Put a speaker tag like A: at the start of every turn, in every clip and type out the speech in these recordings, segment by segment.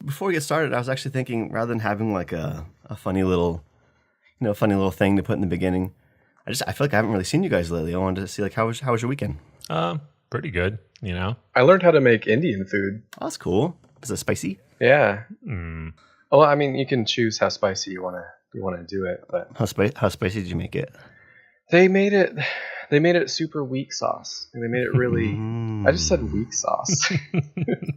A: before we get started, I was actually thinking rather than having like a funny little, thing to put in the beginning, I feel like I haven't really seen you guys lately. I wanted to see like how was your weekend?
B: Pretty good.
C: I learned how to make Indian food.
A: Oh, that's cool. Is it spicy?
C: Yeah. Well, I mean, you can choose how spicy you want to do it, but
A: How spicy did you make it?
C: they made it super weak sauce, and they made it really. I just said weak sauce.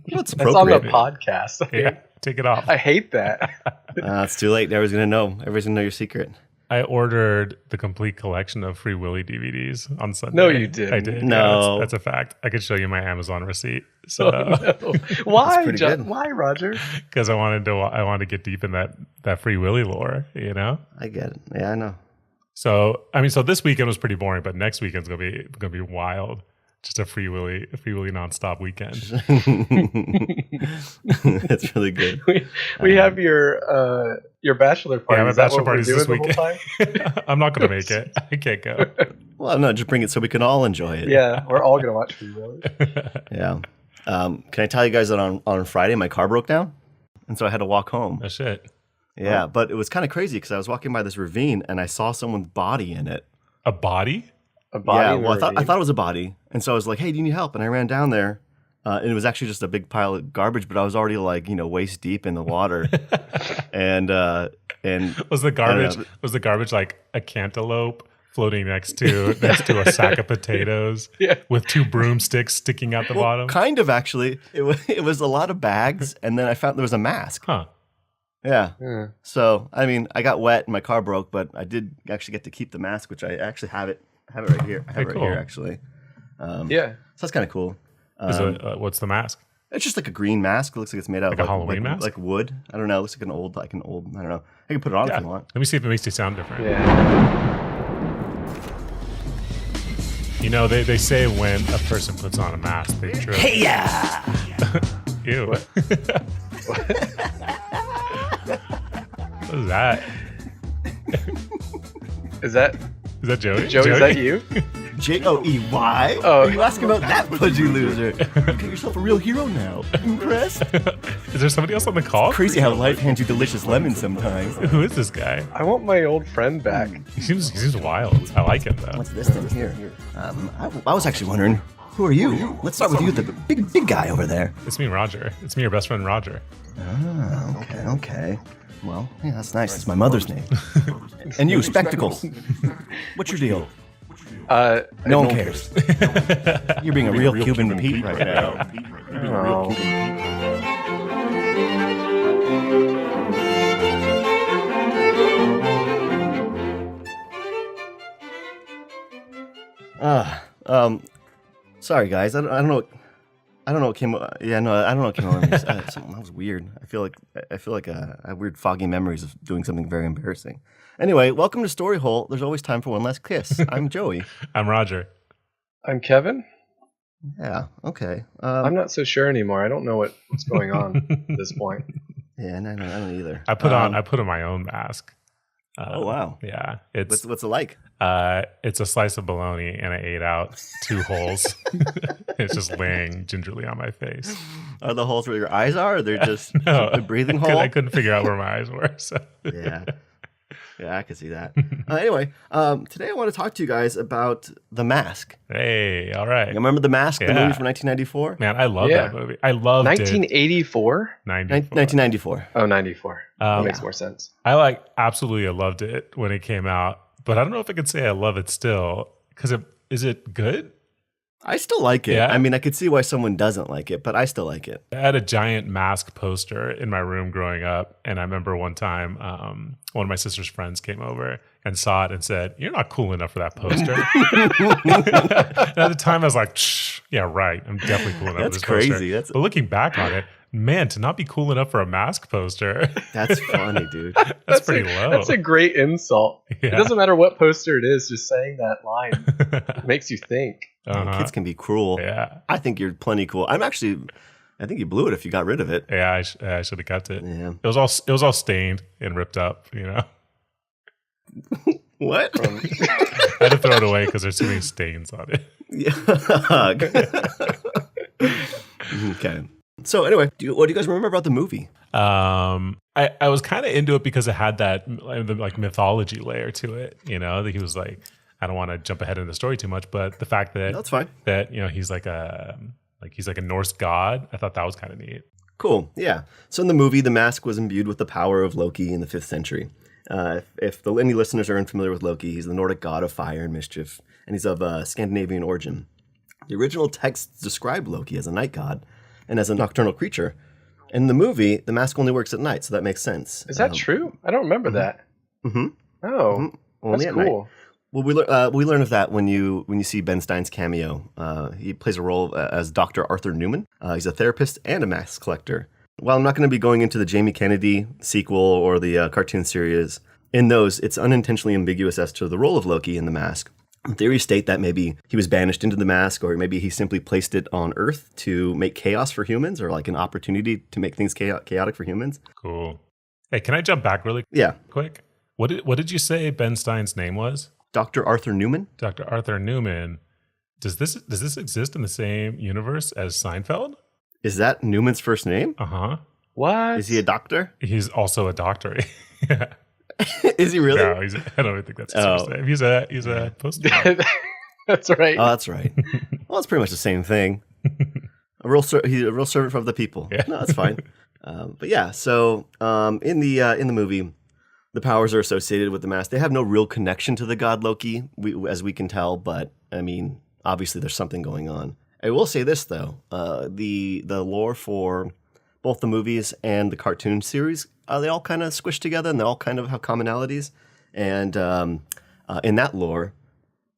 A: That's
C: That's on the
A: appropriate.
C: podcast.
B: Yeah, take it off.
C: I hate that.
A: It's too late. Everyone's gonna know. Everyone's gonna know your secret.
B: I ordered the complete collection of Free Willy DVDs on Sunday.
C: No, you didn't.
B: I did.
A: No.
B: Yeah, that's a fact. I could show you my Amazon receipt. So,
C: No. Why,
A: pretty good.
C: Why, Roger?
B: because I wanted to get deep in that Free Willy lore.
A: I get it. Yeah, I know.
B: So so this weekend was pretty boring, but next weekend's gonna be wild. Just a Free Willy nonstop weekend.
A: That's really good.
C: We have your bachelor party.
B: Yeah, my
C: Is that
B: bachelor
C: what we're
B: party's this
C: doing the whole
B: weekend.
C: time?
B: I'm not gonna make it. I can't go.
A: Well, no, just bring it so we can all enjoy it.
C: Yeah, we're all gonna watch Free Willy.
A: Yeah. Can I tell you guys that on Friday my car broke down, and so I had to walk home.
B: Oh shit.
A: Yeah, but it was kind of crazy because I was walking by this ravine and I saw someone's body in it.
B: A body?
C: A body.
A: Yeah,
C: in
A: well,
C: a
A: I
C: ravine?
A: thought it was a body, and so I was like, "Hey, do you need help?" And I ran down there, and it was actually just a big pile of garbage. But I was already like, waist deep in the water, and
B: Was the garbage like a cantaloupe floating next to a sack of potatoes
C: Yeah.
B: with two broomsticks sticking out the bottom?
A: kind of actually, it was a lot of bags, and then I found there was a mask.
B: Huh.
A: Yeah.
C: Yeah.
A: So I mean, I got wet and my car broke, but I did actually get to keep the mask, which I actually have it right here. I have it right
B: cool.
A: here actually.
C: Yeah.
A: So that's kind of cool.
B: What's the mask?
A: It's just like a green mask. It looks like it's made out
B: Like
A: of
B: a Halloween mask?
A: like wood. I don't know. It looks like an old. I don't know. I can put it on if you want.
B: Let me see if it makes you sound different.
C: Yeah.
B: They say when a person puts on a mask, they trip.
A: Hey yeah.
B: Ew. What is that?
C: Is that
B: Is that Joey?
C: Joey? Is that you?
A: Joey?
C: Oh.
A: Are you asking about that pudgy loser? You got yourself a real hero now. Impressed?
B: Is there somebody else on the call?
A: Crazy how life hands you delicious lemons sometimes.
B: Who is this guy?
C: I want my old friend back.
B: He seems wild. I like him though.
A: What's this thing here? I was actually wondering, who are you? Let's start with you, the big guy over there.
B: It's me, Roger. It's me, your best friend, Roger.
A: Oh, okay. Well, yeah, that's nice. It's my mother's name. And you, Spectacles. What's your deal? No one cares. You're being a real Cuban Pete right now.
C: Oh.
A: Sorry guys. I don't know. I don't know what came. Yeah, no, I don't know what came over me. Something that was weird. I feel like I have weird foggy memories of doing something very embarrassing. Anyway, welcome to Storyhole. There's always time for one last kiss. I'm Joey.
B: I'm Roger.
C: I'm Kevin.
A: Yeah. Okay.
C: I'm not so sure anymore. I don't know what's going on at this point.
A: Yeah, no, I don't either.
B: I put on my own mask.
A: Oh wow.
B: Yeah, it's
A: What's it like?
B: it's a slice of bologna, and I ate out 2 holes. It's just laying gingerly on my face.
A: Are the holes where your eyes are? Or they're just
B: No,
A: a breathing hole?
B: I couldn't figure out where my eyes were. So
A: Yeah, I can see that. Anyway, today I want to talk to you guys about The Mask.
B: Hey, all right.
A: You remember The Mask, the
B: Yeah.
A: movie from 1994?
B: Man, I love
C: Yeah.
B: that movie. I loved
C: 1984?
B: it. 94.
A: 1994.
C: Oh, 94. That makes
A: Yeah.
C: more sense.
B: I absolutely loved it when it came out, but I don't know if I could say I love it still because is it good?
A: I still like it.
B: Yeah?
A: I mean, I could see why someone doesn't like it, but I still like it.
B: I had a giant Mask poster in my room growing up, and I remember one time one of my sister's friends came over and saw it and said, "You're not cool enough for that poster." And at the time, I was like, "Yeah, right. I'm definitely cool enough
A: That's
B: for this
A: crazy.
B: poster." But looking back on it, man, to not be cool enough for a Mask poster,
A: That's funny, dude.
B: that's pretty low.
C: That's a great insult.
B: Yeah.
C: It doesn't matter what poster it is, just saying that line makes you think.
B: Uh-huh.
A: Kids can be cruel.
B: Yeah.
A: I think you're plenty cool. I think you blew it if you got rid of it.
B: Yeah, I should have kept it.
A: Yeah.
B: It was all stained and ripped up, you know.
A: What?
B: I had to throw it away because there's too many stains on it.
A: Yeah. Okay. So anyway, what do you guys remember about the movie?
B: I was kind of into it because it had that like mythology layer to it. That he was like, I don't want to jump ahead in the story too much, but the fact that
A: That's fine.
B: That he's like a Norse god. I thought that was kind of neat.
A: Cool. Yeah. So in the movie, the mask was imbued with the power of Loki in the 5th century. If any listeners are unfamiliar with Loki, he's the Nordic god of fire and mischief, and he's of Scandinavian origin. The original texts describe Loki as a night god and as a nocturnal creature. In the movie, the mask only works at night, so that makes sense.
C: Is that true? I don't remember that.
A: Mm-hmm.
C: Oh,
A: Mm-hmm. Only
C: that's
A: at
C: cool.
A: night. Well, we learn of that when you see Ben Stein's cameo. He plays a role as Dr. Arthur Newman. He's a therapist and a mask collector. While I'm not going to be going into the Jamie Kennedy sequel or the cartoon series, in those, it's unintentionally ambiguous as to the role of Loki in the mask. Theories state that maybe he was banished into the mask, or maybe he simply placed it on Earth to make chaos for humans, or like an opportunity to make things chaotic for humans.
B: Cool. Hey, can I jump back really quick? What did you say Ben Stein's name was?
A: Dr. Arthur Newman?
B: Dr. Arthur Newman. Does this exist in the same universe as Seinfeld?
A: Is that Newman's first name?
B: Uh-huh.
C: What?
A: Is he a doctor?
B: He's also a doctor. Yeah.
A: Is he really?
B: No, I don't even think that's his first name. He's a postman.
C: That's right.
A: Oh, that's right. Well, it's pretty much the same thing. He's a real servant of the people.
B: Yeah.
A: No, that's fine. But yeah, so in the movie, the powers are associated with the mask. They have no real connection to the god Loki, as we can tell. But I mean, obviously, there's something going on. I will say this though: the lore for both the movies and the cartoon series, they all kind of squish together, and they all kind of have commonalities. And in that lore,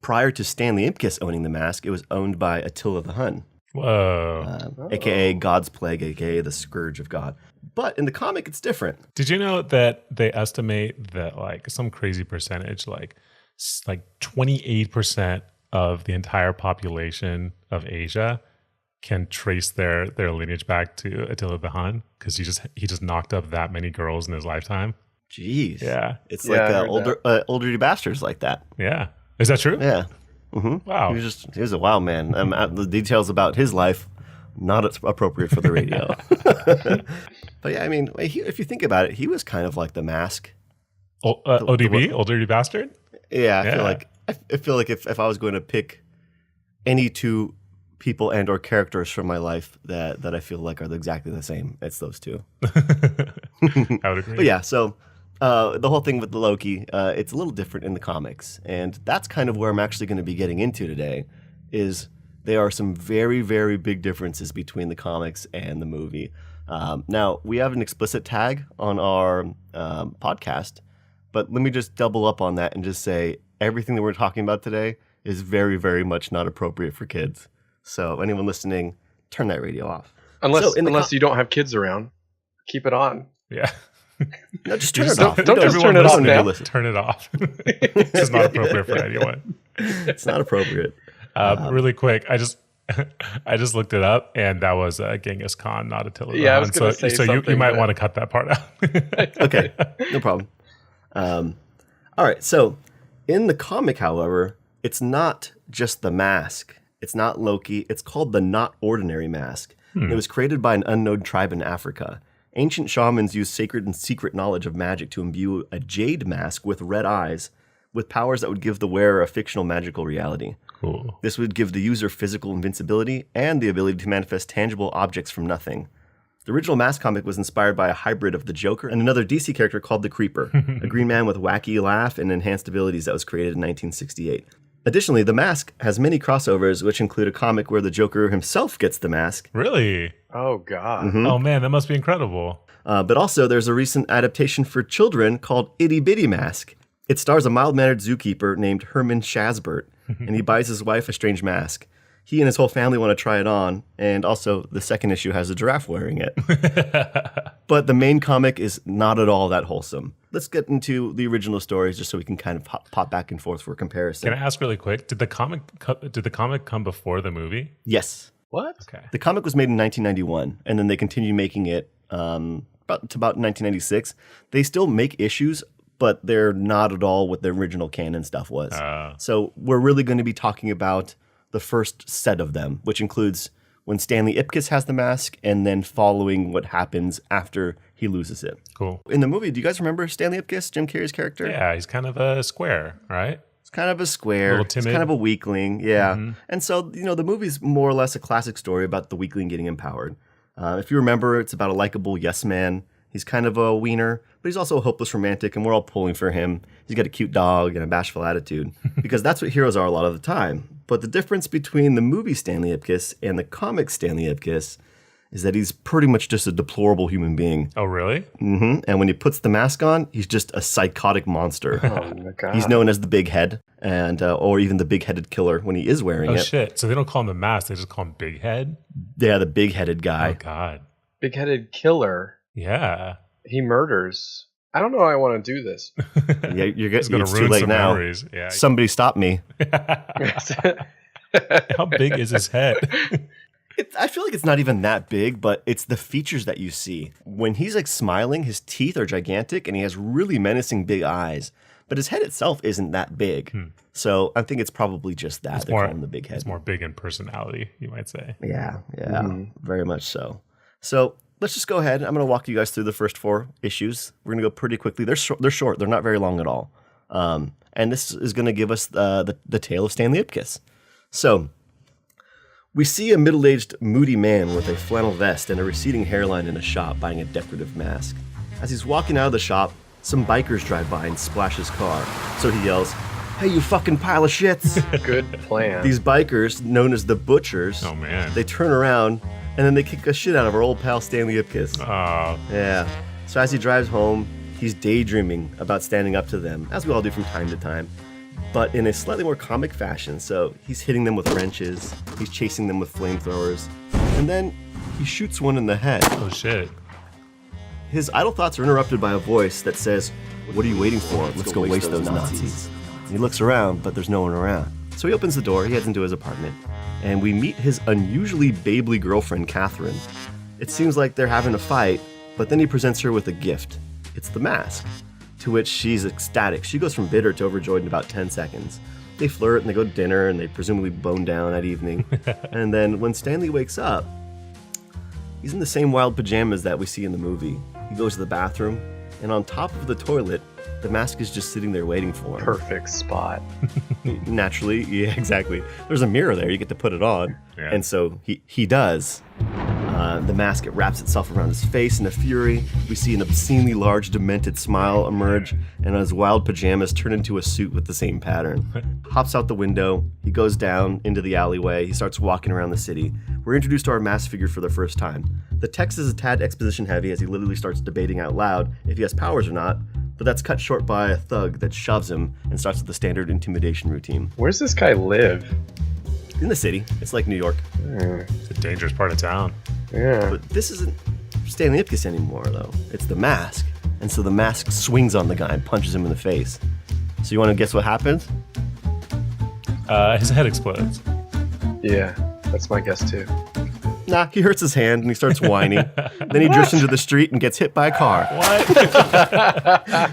A: prior to Stanley Ipkiss owning the mask, it was owned by Attila the Hun.
B: Whoa.
A: AKA God's Plague, AKA the Scourge of God. But in the comic, it's different.
B: Did you know that they estimate that like some crazy percentage, like 28% of the entire population of Asia can trace their lineage back to Attila the Hun because he just knocked up that many girls in his lifetime?
A: Jeez.
B: Yeah.
A: It's like older bastards like that.
B: Yeah. Is that true?
A: Yeah. Mm-hmm.
B: Wow.
A: He was a wild man. The details about his life, not appropriate for the radio. But yeah, I mean, if you think about it, he was kind of like the mask.
B: ODB? Old Dirty Bastard?
A: Yeah, I feel like if I was going to pick any two people and or characters from my life that I feel like are exactly the same, it's those two.
B: I would agree.
A: But yeah, so the whole thing with the Loki, it's a little different in the comics, and that's kind of where I'm actually going to be getting into today. Is there are some very, very big differences between the comics and the movie. Now we have an explicit tag on our podcast, but let me just double up on that and just say everything that we're talking about today is very, very much not appropriate for kids. So anyone listening, turn that radio off.
C: Unless you don't have kids around, keep it on.
B: Yeah.
A: No, just turn it off.
C: Don't just turn it off now.
B: Turn it off. It's not appropriate for anyone.
A: It's not appropriate.
B: Really quick, I just looked it up, and that was Genghis Khan, not Attila.
C: Yeah, I was going to say
B: so
C: something.
B: you might want to cut that part out.
A: Okay, no problem. All right, so in the comic, however, it's not just the mask. It's not Loki. It's called the Not Ordinary Mask. It was created by an unknown tribe in Africa. Ancient shamans used sacred and secret knowledge of magic to imbue a jade mask with red eyes with powers that would give the wearer a fictional magical reality.
B: Cool.
A: This would give the user physical invincibility and the ability to manifest tangible objects from nothing. The original mask comic was inspired by a hybrid of the Joker and another DC character called the Creeper, a green man with wacky laugh and enhanced abilities that was created in 1968. Additionally, the mask has many crossovers, which include a comic where the Joker himself gets the mask.
B: Really?
C: Oh, God.
A: Mm-hmm.
B: Oh, man, that must be incredible.
A: But also, there's a recent adaptation for children called Itty Bitty Mask. It stars a mild-mannered zookeeper named Herman Shazbert, and he buys his wife a strange mask. He and his whole family want to try it on, and also the second issue has a giraffe wearing it. But the main comic is not at all that wholesome. Let's get into the original stories just so we can kind of pop back and forth for comparison.
B: Can I ask really quick? Did the comic come before the movie?
A: Yes.
C: What?
B: Okay.
A: The comic was made in 1991, and then they continued making it about 1996. They still make issues, but they're not at all what the original canon stuff was. So we're really going to be talking about the first set of them, which includes when Stanley Ipkiss has the mask, and then following what happens after he loses it.
B: Cool.
A: In the movie, do you guys remember Stanley Ipkiss, Jim Carrey's character?
B: Yeah, he's kind of a square, right?
A: He's kind of a square.
B: A little
A: He's
B: timid.
A: kind of a weakling, yeah. And so, the movie's more or less a classic story about the weakling getting empowered. If you remember, it's about a likable yes man. He's kind of a wiener, but he's also a hopeless romantic, and we're all pulling for him. He's got a cute dog and a bashful attitude, because that's what heroes are a lot of the time. But the difference between the movie Stanley Ipkiss and the comic Stanley Ipkiss is that he's pretty much just a deplorable human being.
B: Oh, really?
A: And when he puts the mask on, he's just a psychotic monster.
C: Oh my god.
A: He's known as the Big Head, and or even the Big-Headed Killer when he is wearing
B: Oh,
A: it.
B: shit. So they don't call him the mask. They just call him Big Head?
A: Yeah, the Big-Headed
B: Oh,
A: guy.
B: God.
C: Big-headed killer.
B: Yeah.
C: He murders. I don't know how I want to do this.
A: Yeah,
B: It's going
A: it's
B: to
A: too
B: ruin
A: late
B: some
A: now.
B: memories. Yeah.
A: Somebody stop me.
B: How big is his head?
A: I feel like it's not even that big, but it's the features that you see. When he's like smiling, his teeth are gigantic and he has really menacing big eyes. But his head itself isn't that big. So I think it's probably just that. They call him the big head.
B: It's more big in personality, you might say.
A: Yeah, very much so. So let's just go ahead. I'm going to walk you guys through the first 4 issues. We're going to go pretty quickly. They're short. They're not very long at all. And this is going to give us the tale of Stanley Ipkiss. So we see a middle-aged, moody man with a flannel vest and a receding hairline in a shop buying a decorative mask. As he's walking out of the shop, some bikers drive by and splash his car. So he yells, "Hey, you fucking pile of shits!"
C: Good plan.
A: These bikers, known as the Butchers,
B: Oh, man.
A: they turn around and then they kick the shit out of our old pal Stanley Ipkiss.
B: Oh,
A: Yeah. So as he drives home, he's daydreaming about standing up to them, as we all do from time to time, but in a slightly more comic fashion. So he's hitting them with wrenches, he's chasing them with flamethrowers, and then he shoots one in the head.
B: oh shit.
A: His idle thoughts are interrupted by a voice that says, "What are you waiting for? Let's go waste those Nazis." And he looks around, but there's no one around. So he opens the door, he heads into his apartment, and we meet his unusually babely girlfriend, Catherine. It seems like they're having a fight, but then he presents her with a gift. It's the mask, to which she's ecstatic. She goes from bitter to overjoyed in about 10 seconds. They flirt and they go to dinner and they presumably bone down that evening. And then when Stanley wakes up, he's in the same wild pajamas that we see in the movie. He goes to the bathroom, and on top of the toilet, the mask is just sitting there waiting for him.
C: Perfect spot.
A: Naturally, yeah, exactly. There's a mirror there, you get to put it on.
B: Yeah.
A: And so he does. The mask, it wraps itself around his face in a fury. We see an obscenely large, demented smile emerge, and his wild pajamas turn into a suit with the same pattern. Hops out the window, he goes down into the alleyway, he starts walking around the city. We're introduced to our masked figure for the first time. The text is a tad exposition heavy as he literally starts debating out loud if he has powers or not, but that's cut short by a thug that shoves him and starts with the standard intimidation routine.
C: Where's this guy live?
A: In the city, it's like New York.
B: It's a dangerous part of town.
C: Yeah.
A: But this isn't Stanley Ipkiss anymore, though. It's the mask. And so the mask swings on the guy and punches him in the face. So you want to guess what happens?
B: His head explodes.
C: Yeah. That's my guess too.
A: Nah, he hurts his hand and he starts whining. Then he drifts into the street and gets hit by a car.
B: What?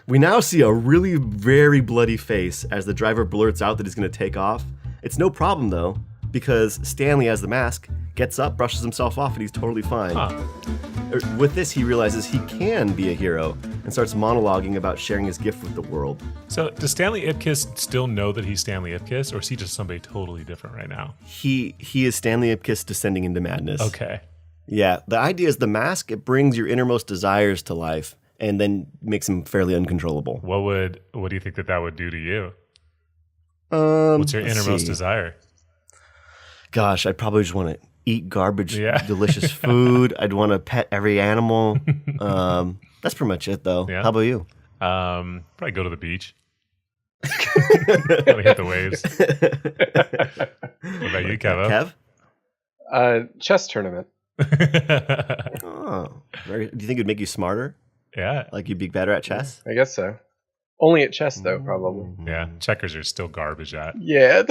A: We now see a really very bloody face as the driver blurts out that he's going to take off. It's no problem, though, because Stanley, as the mask, gets up, brushes himself off, and he's totally fine. With this, he realizes he can be a hero and starts monologuing about sharing his gift with the world.
B: So does Stanley Ipkiss still know that he's Stanley Ipkiss, or is he just somebody totally different right now?
A: He is Stanley Ipkiss descending into madness.
B: Okay.
A: Yeah, the idea is the mask, it brings your innermost desires to life and then makes him fairly uncontrollable.
B: What do you think that would do to you?
A: What's
B: What's your innermost desire?
A: Gosh, I'd probably just want to eat garbage,
B: Yeah.
A: delicious food. I'd want to pet every animal. That's pretty much it, though.
B: Yeah.
A: How about you?
B: Probably go to the beach. Probably hit the waves. What about you, Kevo?
C: Chess tournament.
A: Oh, do you think it'd make you smarter?
B: Yeah.
A: Like you'd be better at chess?
C: I guess so. Only at chess though, probably.
B: Yeah. Checkers are still garbage at.
C: Yeah.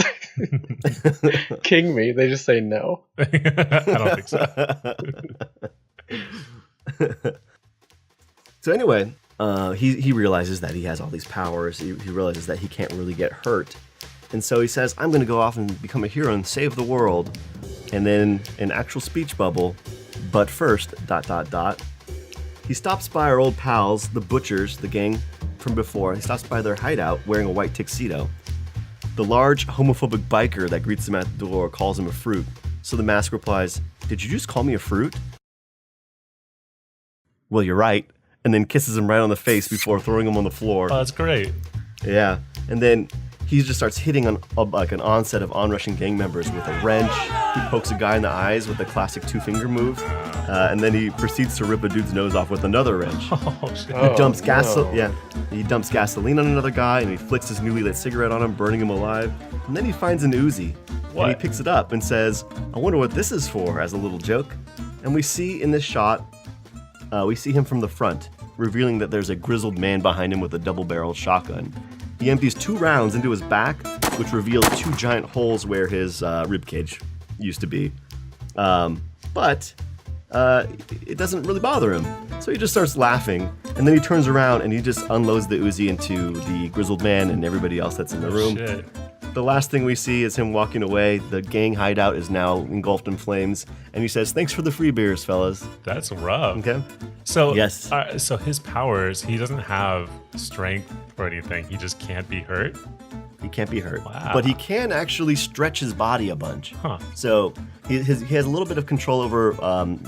C: King me. They just say no.
B: I don't think so.
A: So anyway, he realizes that he has all these powers. He realizes that he can't really get hurt. And so he says, I'm going to go off and become a hero and save the world. And then an actual speech bubble. But first, ... He stops by our old pals, the Butchers, the gang from before. He stops by their hideout wearing a white tuxedo. The large homophobic biker that greets him at the door calls him a fruit. So the mask replies, "Did you just call me a fruit?" "Well, you're right." And then kisses him right on the face before throwing him on the floor.
B: Oh, that's great.
A: Yeah. And then he just starts hitting on like an onset of onrushing gang members with a wrench. He pokes a guy in the eyes with the classic two-finger move. And then he proceeds to rip a dude's nose off with another wrench.
B: Oh, shit.
A: He dumps he dumps gasoline on another guy, and he flicks his newly lit cigarette on him, burning him alive. And then he finds an Uzi.
B: What?
A: And he picks it up and says, "I wonder what this is for," as a little joke. And we see in this shot, we see him from the front, revealing that there's a grizzled man behind him with a double-barreled shotgun. He empties 2 rounds into his back, which reveals 2 giant holes where his ribcage used to be. But it doesn't really bother him. So he just starts laughing, and then he turns around and he just unloads the Uzi into the grizzled man and everybody else that's in the room.
B: Shit.
A: The last thing we see is him walking away. The gang hideout is now engulfed in flames, and he says, "Thanks for the free beers, fellas."
B: That's rough.
A: Okay?
B: So
A: Yes.
B: So his powers, he doesn't have strength or anything. He just can't be hurt.
A: He can't be hurt.
B: Wow.
A: But he can actually stretch his body a bunch.
B: Huh.
A: So he has a little bit of control over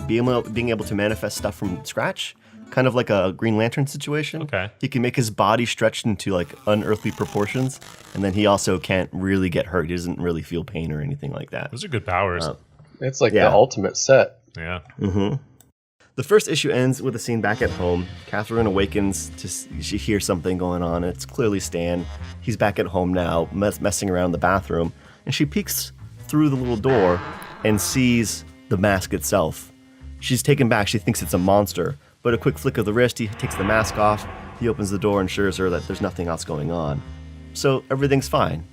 A: being able to manifest stuff from scratch, kind of like a Green Lantern situation.
B: Okay.
A: He can make his body stretched into like unearthly proportions, and then he also can't really get hurt. He doesn't really feel pain or anything like that.
B: Those are good powers.
C: It's like
A: Yeah.
C: the ultimate set.
B: Yeah.
A: The first issue ends with a scene back at home. Catherine awakens she hears something going on. It's clearly Stan. He's back at home now, messing around the bathroom, and she peeks through the little door and sees the mask itself. She's taken back. She thinks it's a monster, but a quick flick of the wrist, he takes the mask off. He opens the door and assures her that there's nothing else going on. So everything's fine.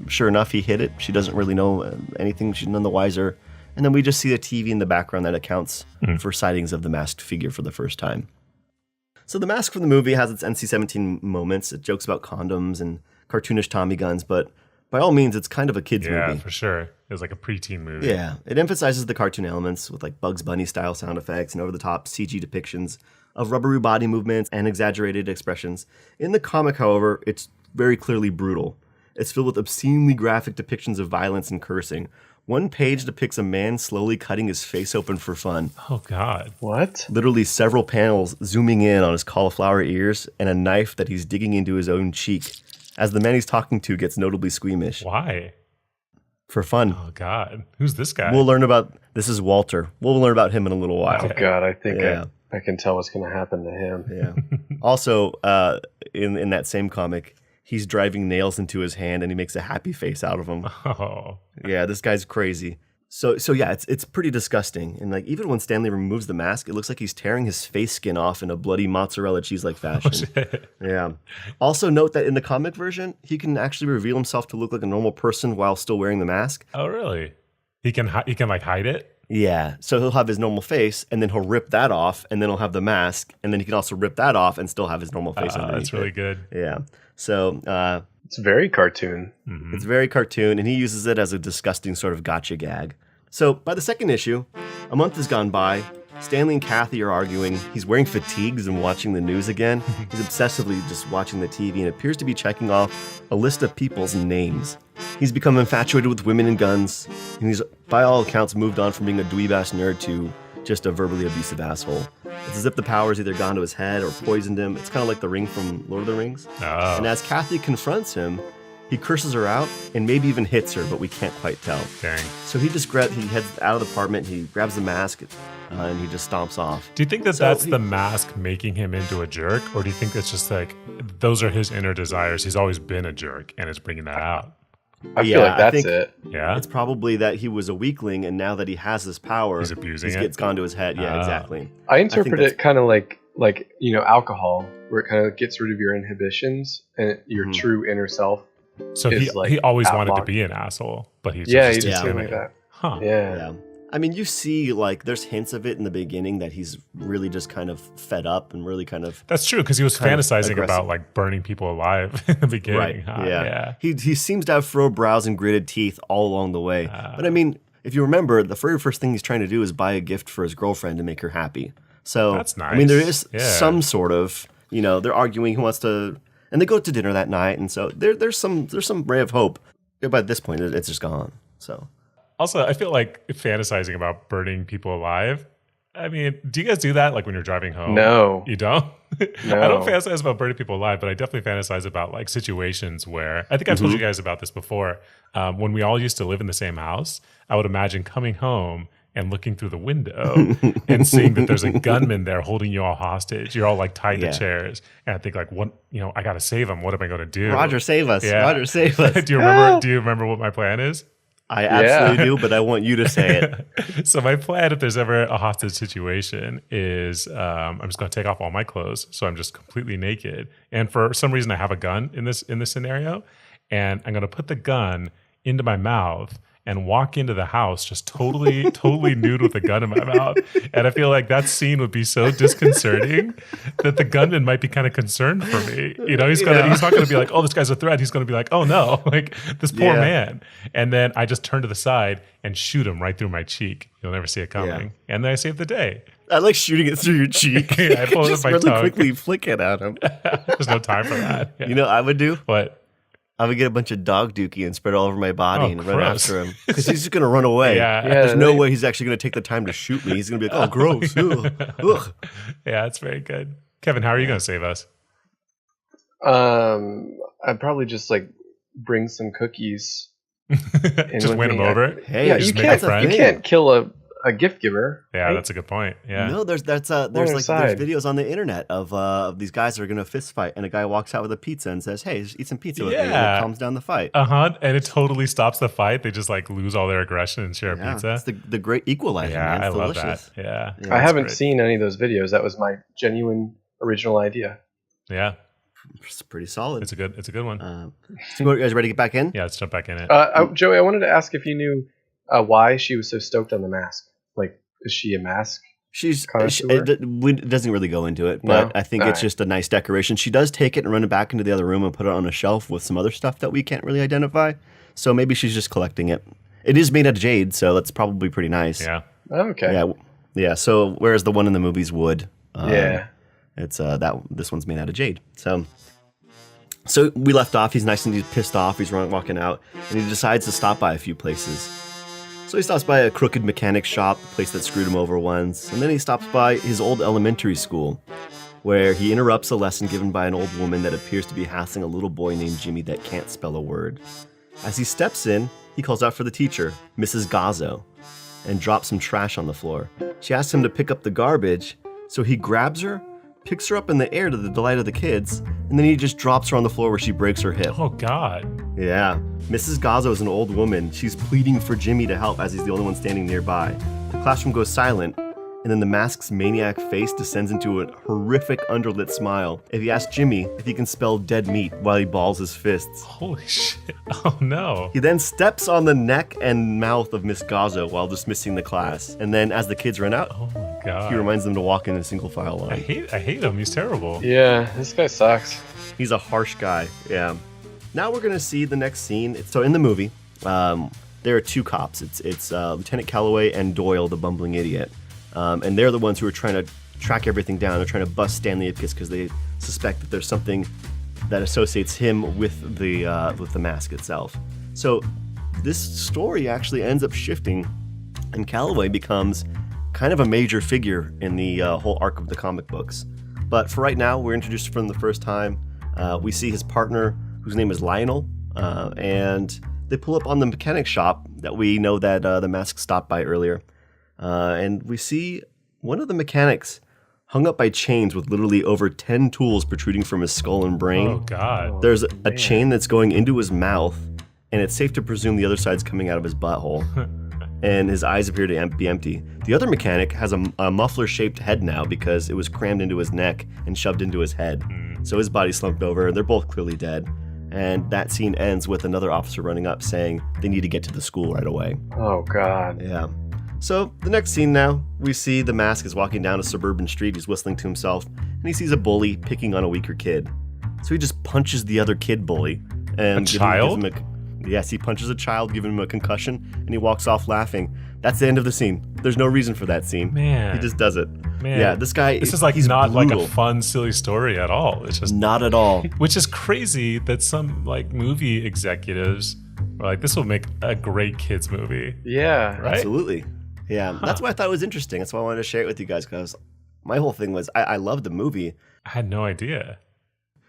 A: Sure enough, he hit it. She doesn't really know anything. She's none the wiser. And then we just see the TV in the background that accounts for sightings of the masked figure for the first time. So the mask from the movie has its NC-17 moments. It jokes about condoms and cartoonish Tommy guns, but by all means, it's kind of a kid's
B: Yeah,
A: movie.
B: for sure. It was like a preteen movie.
A: Yeah, it emphasizes the cartoon elements with like Bugs Bunny-style sound effects and over-the-top CG depictions of rubbery body movements and exaggerated expressions. In the comic, however, it's very clearly brutal. It's filled with obscenely graphic depictions of violence and cursing. One page depicts a man slowly cutting his face open for fun.
B: Oh, God.
C: What?
A: Literally several panels zooming in on his cauliflower ears and a knife that he's digging into his own cheek as the man he's talking to gets notably squeamish.
B: Why?
A: For fun.
B: Oh, God. Who's this guy?
A: We'll learn about, this is Walter. We'll learn about him in a little while.
C: Oh God, I think
A: Yeah.
C: I can tell what's going to happen to him.
A: Yeah. Also, in that same comic, he's driving nails into his hand and he makes a happy face out of them.
B: Oh.
A: Yeah, this guy's crazy. So yeah, it's pretty disgusting. And like even when Stanley removes the mask, it looks like he's tearing his face skin off in a bloody mozzarella cheese-like fashion. Yeah. Also note that in the comic version, he can actually reveal himself to look like a normal person while still wearing the mask.
B: Oh, really? He can like hide it?
A: Yeah. So he'll have his normal face and then he'll rip that off and then he'll have the mask and then he can also rip that off and still have his normal face underneath.
B: That's really good.
A: Yeah. So
C: It's very cartoon.
A: it's very cartoon, and he uses it as a disgusting sort of gotcha gag. So by the second issue, a month has gone by. Stanley and Kathy are arguing. He's wearing fatigues and watching the news again. He's obsessively just watching the TV and appears to be checking off a list of people's names. He's become infatuated with women and guns, and he's, by all accounts, moved on from being a dweeb-ass nerd to just a verbally abusive asshole. It's as if the power's either gone to his head or poisoned him. It's kind of like the ring from Lord of the Rings.
B: Oh.
A: And as Kathy confronts him, he curses her out and maybe even hits her, but we can't quite tell.
B: Dang.
A: So he heads out of the apartment, he grabs the mask, and he just stomps off.
B: Do you think that
A: So
B: that's
A: he-
B: the mask making him into a jerk? Or do you think it's just like, those are his inner desires? He's always been a jerk and it's bringing that out.
C: I
A: Yeah,
C: feel like
A: I
C: that's
A: think-
C: it.
B: Yeah?
A: It's probably that he was a weakling, and now that he has this power,
B: He's abusing it?
A: It's gone to his head. Yeah,
B: Ah.
A: exactly.
C: I interpret
A: that's-
C: it kind of like alcohol, where it kind of gets rid of your inhibitions and your true inner self.
B: So
C: is
B: he
C: like
B: always wanted to
C: outlawed.
B: be an asshole, but he's
C: Yeah,
B: just
C: he's just
A: yeah.
C: doing
B: doing
C: like
B: it.
C: that.
B: Huh.
C: Yeah.
A: Yeah. I mean, you see, like, there's hints of it in the beginning that he's really just kind of fed up and really kind of...
B: That's true, because he was fantasizing about, like, burning people alive in the beginning.
A: Right,
B: Huh?
A: yeah. He seems to have furrowed brows and gritted teeth all along the way. But, I mean, if you remember, the very first thing he's trying to do is buy a gift for his girlfriend to make her happy. So,
B: that's nice.
A: I mean, there is some sort of, you know, they're arguing who wants to... And they go to dinner that night, and so there's some ray of hope. But at this point, it's just gone, so...
B: Also, I feel like fantasizing about burning people alive. I mean, do you guys do that like when you're driving home?
C: No.
B: You don't?
C: No.
B: I don't fantasize about burning people alive, but I definitely fantasize about like situations where, I think I've told you guys about this before. When we all used to live in the same house, I would imagine coming home and looking through the window and seeing that there's a gunman there holding you all hostage. You're all like tied to chairs. And I think like, what, you know, I got to save him. What am I going to do?
A: Roger, save us.
B: Yeah.
A: Roger, save us.
B: Do you remember what my plan is?
A: I absolutely do, but I want you to say it.
B: So my plan, if there's ever a hostage situation, is I'm just going to take off all my clothes, so I'm just completely naked. And for some reason, I have a gun in this scenario, and I'm going to put the gun into my mouth and walk into the house just totally nude with a gun in my mouth. And I feel like that scene would be so disconcerting that the gunman might be kind of concerned for me. You know, he's not going to be like, oh, this guy's a threat. He's going to be like, oh no, like this poor man. And then I just turn to the side and shoot him right through my cheek. You'll never see it coming. And then I save the day.
A: I like shooting it through your cheek.
B: I pull it with my
A: really
B: tongue.
A: quickly flick it at him.
B: There's no time for that. Yeah.
A: You know what I would do?
B: What?
A: I would get a bunch of dog dookie and spread it all over my body and run
B: gross.
A: after him. Because he's just going to run away. There's no way he's actually going to take the time to shoot me. He's going to be like, oh, gross. Ugh.
B: Yeah, that's very good. Kevin, how are you going to save us?
C: I'd probably just like bring some cookies.
B: Just win him over?
A: Hey,
C: yeah, you can't kill a gift giver.
B: Yeah, right? That's a good point. Yeah.
A: No, there's videos on the internet of these guys that are going to fist fight, and a guy walks out with a pizza and says, "Hey, just eat some pizza with me," and it calms down the fight.
B: And it totally stops the fight. They just like lose all their aggression and share a pizza.
A: It's the great equalizer.
B: Yeah,
A: man. It's
B: I
A: delicious.
B: love that. Yeah,
C: I haven't seen any of those videos. That was my genuine original idea.
B: Yeah.
A: It's pretty solid.
B: It's a good one.
A: So you guys ready to get back in?
B: Yeah, let's jump back in it.
C: Joey, I wanted to ask if you knew why she was so stoked on the mask. Like, is she a mask?
A: It doesn't really go into it, but I think it's just a nice decoration. She does take it and run it back into the other room and put it on a shelf with some other stuff that we can't really identify. So maybe she's just collecting it. It is made out of jade, so that's probably pretty nice.
B: Yeah.
C: Okay.
A: Yeah. So whereas the one in the movie's wood, it's this one's made out of jade. So we left off. He's nice and he's pissed off. He's walking out, and he decides to stop by a few places. So he stops by a crooked mechanic shop, a place that screwed him over once, and then he stops by his old elementary school, where he interrupts a lesson given by an old woman that appears to be hassling a little boy named Jimmy that can't spell a word. As he steps in, he calls out for the teacher, Mrs. Gazzo, and drops some trash on the floor. She asks him to pick up the garbage, so he grabs her, picks her up in the air to the delight of the kids, and then he just drops her on the floor where she breaks her hip.
B: Oh, God.
A: Yeah. Mrs. Gazzo is an old woman. She's pleading for Jimmy to help as he's the only one standing nearby. The classroom goes silent, and then the mask's maniac face descends into a horrific underlit smile if he asks Jimmy if he can spell dead meat while he balls his fists.
B: Holy shit. Oh, no.
A: He then steps on the neck and mouth of Miss Gazzo while dismissing the class. And then as the kids run out,
B: oh my God,
A: he reminds them to walk in a single file line.
B: I hate him. He's terrible.
C: Yeah, this guy sucks.
A: He's a harsh guy. Yeah. Now we're going to see the next scene. So in the movie, there are two cops. It's Lieutenant Calloway and Doyle, the bumbling idiot. And they're the ones who are trying to track everything down. They're trying to bust Stanley Ipkiss because they suspect that there's something that associates him with the mask itself. So this story actually ends up shifting, and Calloway becomes kind of a major figure in the whole arc of the comic books. But for right now, we're introduced for him the first time. We see his partner, whose name is Lionel, and they pull up on the mechanic shop that we know that the mask stopped by earlier. And we see one of the mechanics hung up by chains with literally over 10 tools protruding from his skull and brain.
B: Oh, God.
A: There's a chain that's going into his mouth, and it's safe to presume the other side's coming out of his butthole. And his eyes appear to be empty. The other mechanic has a muffler-shaped head now because it was crammed into his neck and shoved into his head. So his body's slumped over, and they're both clearly dead. And that scene ends with another officer running up saying they need to get to the school right away.
C: Oh, God.
A: Yeah. So the next scene now, we see the mask is walking down a suburban street. He's whistling to himself, and he sees a bully picking on a weaker kid. So he just punches the other kid bully. And
B: child?
A: Yes, he punches a child, giving him a concussion, and he walks off laughing. That's the end of the scene. There's no reason for that scene.
B: Man.
A: He just does it.
B: Man.
A: Yeah, this guy,
B: This is like
A: he's
B: not
A: brutal.
B: like a fun, silly story at all. It's just
A: Not at all.
B: which is crazy that some like movie executives are like, this will make a great kids movie.
C: Yeah.
B: Right?
A: Absolutely. Yeah, that's why I thought it was interesting. That's why I wanted to share it with you guys, because my whole thing was I loved the movie.
B: I had no idea.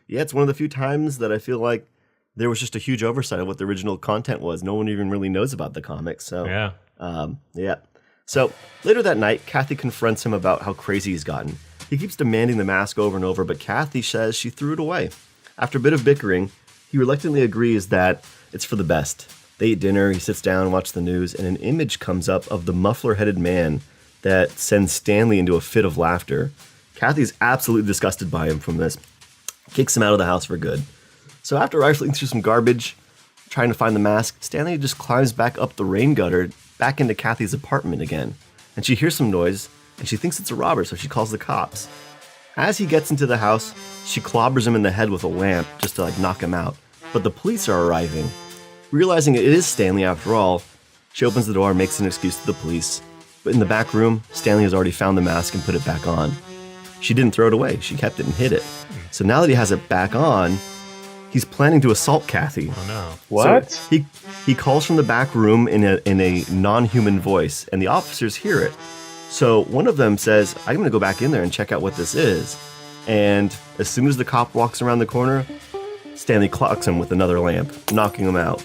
A: Yeah, it's one of the few times that I feel like there was just a huge oversight of what the original content was. No one even really knows about the comics. So
B: Yeah.
A: yeah. So later that night, Kathy confronts him about how crazy he's gotten. He keeps demanding the mask over and over, but Kathy says she threw it away. After a bit of bickering, he reluctantly agrees that it's for the best. They eat dinner, he sits down and watches the news, and an image comes up of the muffler-headed man that sends Stanley into a fit of laughter. Kathy's absolutely disgusted by him from this. Kicks him out of the house for good. So after rifling through some garbage, trying to find the mask, Stanley just climbs back up the rain gutter, back into Kathy's apartment again. And she hears some noise, and she thinks it's a robber, so she calls the cops. As he gets into the house, she clobbers him in the head with a lamp just to like knock him out. But the police are arriving. Realizing it is Stanley after all, she opens the door and makes an excuse to the police. But in the back room, Stanley has already found the mask and put it back on. She didn't throw it away, she kept it and hid it. So now that he has it back on, he's planning to assault Kathy.
B: Oh no.
C: What?
A: So he calls from the back room in a non-human voice, and the officers hear it. So one of them says, I'm going to go back in there and check out what this is. And as soon as the cop walks around the corner, Stanley clocks him with another lamp, knocking him out.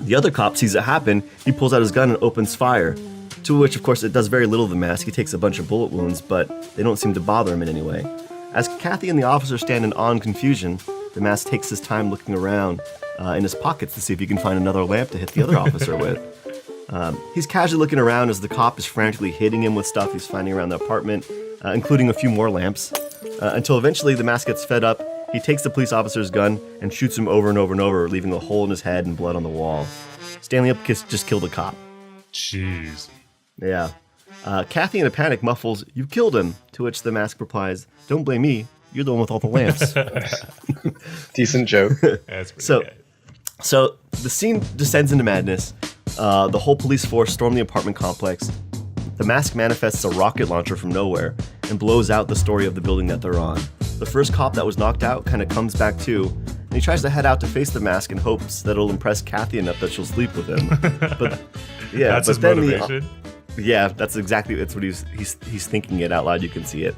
A: The other cop sees it happen. He pulls out his gun and opens fire, to which, of course, it does very little to the mask. He takes a bunch of bullet wounds, but they don't seem to bother him in any way. As Kathy and the officer stand in awe and confusion, the mask takes his time looking around in his pockets to see if he can find another lamp to hit the other officer with. He's casually looking around as the cop is frantically hitting him with stuff he's finding around the apartment, including a few more lamps, until eventually the mask gets fed up. He takes the police officer's gun and shoots him over and over and over, leaving a hole in his head and blood on the wall. Stanley Ipkiss just killed a cop.
B: Jeez.
A: Yeah. Kathy, in a panic, muffles, "You killed him," to which the mask replies, "Don't blame me. You're the one with all the lamps."
C: Decent joke.
B: That's pretty
A: So-
B: good.
A: So the scene descends into madness. The whole police force storm the apartment complex. The mask manifests a rocket launcher from nowhere and blows out the story of the building that they're on. The first cop that was knocked out kind of comes back too, and he tries to head out to face the mask in hopes that it'll impress Kathy enough that she'll sleep with him. But yeah,
B: That's
A: but
B: his
A: then
B: motivation.
A: yeah, that's what he's thinking it out loud. You can see it.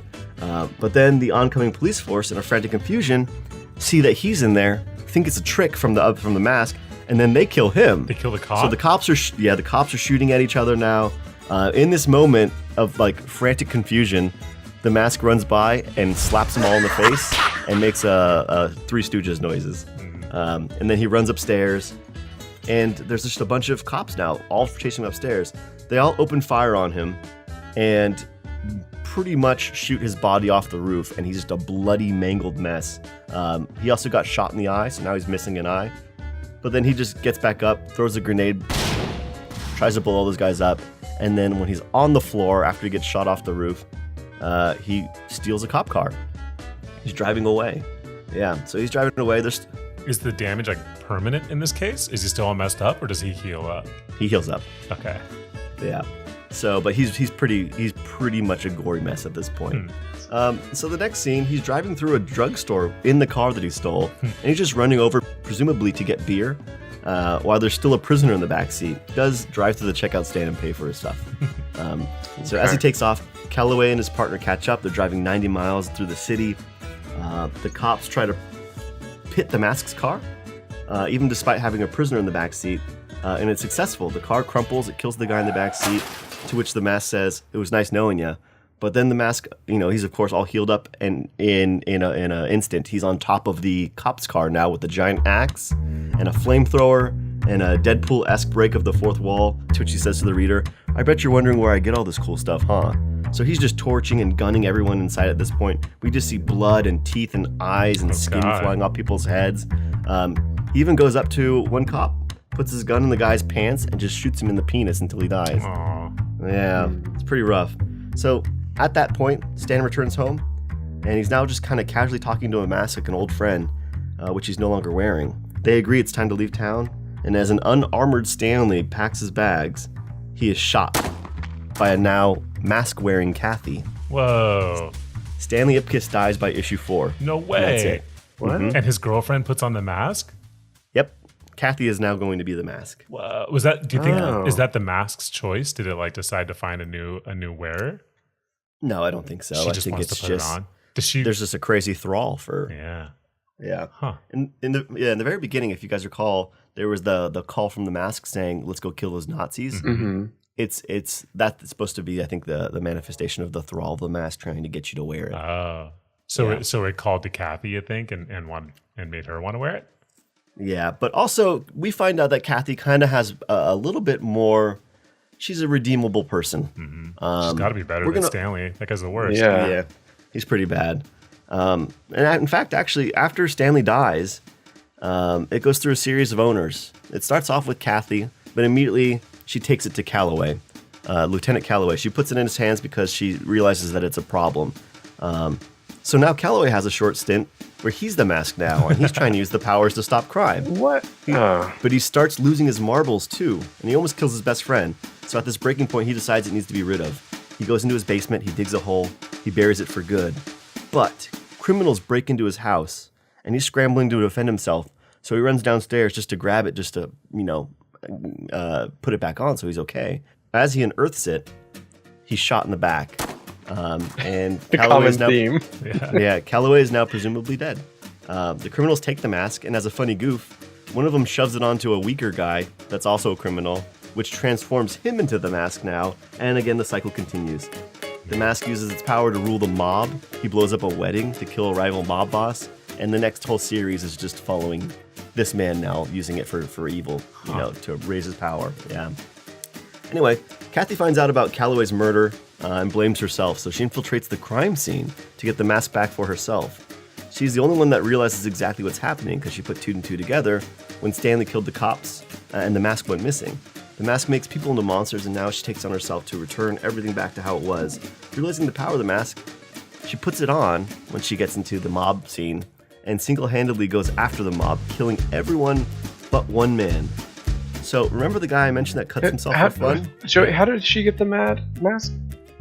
A: But then the oncoming police force, in a frantic confusion, see that he's in there, think it's a trick from the mask, and then they kill him.
B: They kill the cop?
A: So the cops are shooting at each other now. In this moment of like frantic confusion, the mask runs by and slaps them all in the face and makes a Three Stooges noises. And then he runs upstairs, and there's just a bunch of cops now, all chasing him upstairs. They all open fire on him and pretty much shoot his body off the roof, and he's just a bloody, mangled mess. He also got shot in the eye, so now he's missing an eye. But then he just gets back up, throws a grenade, tries to blow all those guys up, and then when he's on the floor after he gets shot off the roof, he steals a cop car. He's driving away. Yeah, so he's driving away.
B: Is the damage like permanent in this case? Is he still all messed up, or does he heal up?
A: He heals up.
B: Okay.
A: Yeah. So, but he's pretty much a gory mess at this point. So the next scene, he's driving through a drugstore in the car that he stole, and he's just running over, presumably to get beer, while there's still a prisoner in the back seat. He does drive to the checkout stand and pay for his stuff. So as he takes off, Calloway and his partner catch up. They're driving 90 miles through the city. The cops try to hit the mask's car, even despite having a prisoner in the back seat, and it's successful. The car crumples, it kills the guy in the back seat, to which the mask says, "It was nice knowing you." But then the mask, he's of course all healed up, and in an instant, he's on top of the cop's car now with a giant axe and a flamethrower and a Deadpool-esque break of the fourth wall, to which he says to the reader, "I bet you're wondering where I get all this cool stuff, huh?" So he's just torching and gunning everyone inside at this point. We just see blood and teeth and eyes and skin
B: God.
A: flying off people's heads. He even goes up to one cop, puts his gun in the guy's pants, and just shoots him in the penis until he dies.
B: Aw.
A: Yeah, it's pretty rough. So at that point, Stan returns home, and he's now just kind of casually talking to a mask like an old friend, which he's no longer wearing. They agree it's time to leave town, and as an unarmored Stanley packs his bags, he is shot by a now mask-wearing Kathy.
B: Whoa.
A: Stanley Ipkiss dies by issue 4.
B: No way.
A: And that's it.
C: What?
B: And his girlfriend puts on the mask?
A: Yep. Kathy is now going to be the mask.
B: Was that? Do you think
C: Oh.
B: is that the mask's choice? Did it like decide to find a new wearer?
A: No, I don't think so.
B: She
A: I
B: just
A: think
B: wants
A: it's
B: to put
A: just
B: it on. Does she?
A: there's just a crazy thrall for
B: Yeah.
A: Huh. In the very beginning, if you guys recall, there was the call from the mask saying, "Let's go kill those Nazis."
C: Mm-hmm.
A: It's that's supposed to be, I think, the manifestation of the thrall of the mask trying to get you to wear it.
B: Oh. So
A: Yeah.
B: it called to Kathy, I think, and made her want to wear it.
A: Yeah, but also we find out that Kathy kind of has a little bit more. She's a redeemable person.
B: She's got to be better
A: we're
B: than
A: gonna-
B: Stanley. That guy's the worst.
C: Yeah.
A: He's pretty bad. And in fact, actually, after Stanley dies, it goes through a series of owners. It starts off with Kathy, but immediately she takes it to Calloway, Lieutenant Calloway. She puts it in his hands because she realizes that it's a problem. So now Calloway has a short stint where he's the mask now, and he's trying to use the powers to stop crime.
C: What?
A: But he starts losing his marbles too, and he almost kills his best friend. So at this breaking point, he decides it needs to be rid of. He goes into his basement, he digs a hole, he buries it for good. But criminals break into his house, and he's scrambling to defend himself. So he runs downstairs just to grab it, just to, put it back on so he's okay. As he unearths it, he's shot in the back. And
C: The
A: Calloway
C: common
A: is now,
C: theme.
A: yeah, Calloway is now presumably dead. The criminals take the mask, and as a funny goof, one of them shoves it onto a weaker guy that's also a criminal, which transforms him into the mask now, and again the cycle continues. The mask uses its power to rule the mob. He blows up a wedding to kill a rival mob boss, and the next whole series is just following this man now, using it for evil, to raise his power. Yeah. Anyway, Kathy finds out about Calloway's murder and blames herself, so she infiltrates the crime scene to get the mask back for herself. She's the only one that realizes exactly what's happening because she put 2 and 2 together when Stanley killed the cops and the mask went missing. The mask makes people into monsters, and now she takes on herself to return everything back to how it was. Realizing the power of the mask, she puts it on when she gets into the mob scene and single-handedly goes after the mob, killing everyone but one man. So remember the guy I mentioned that cuts himself for fun?
C: Joey, how did she get the mask?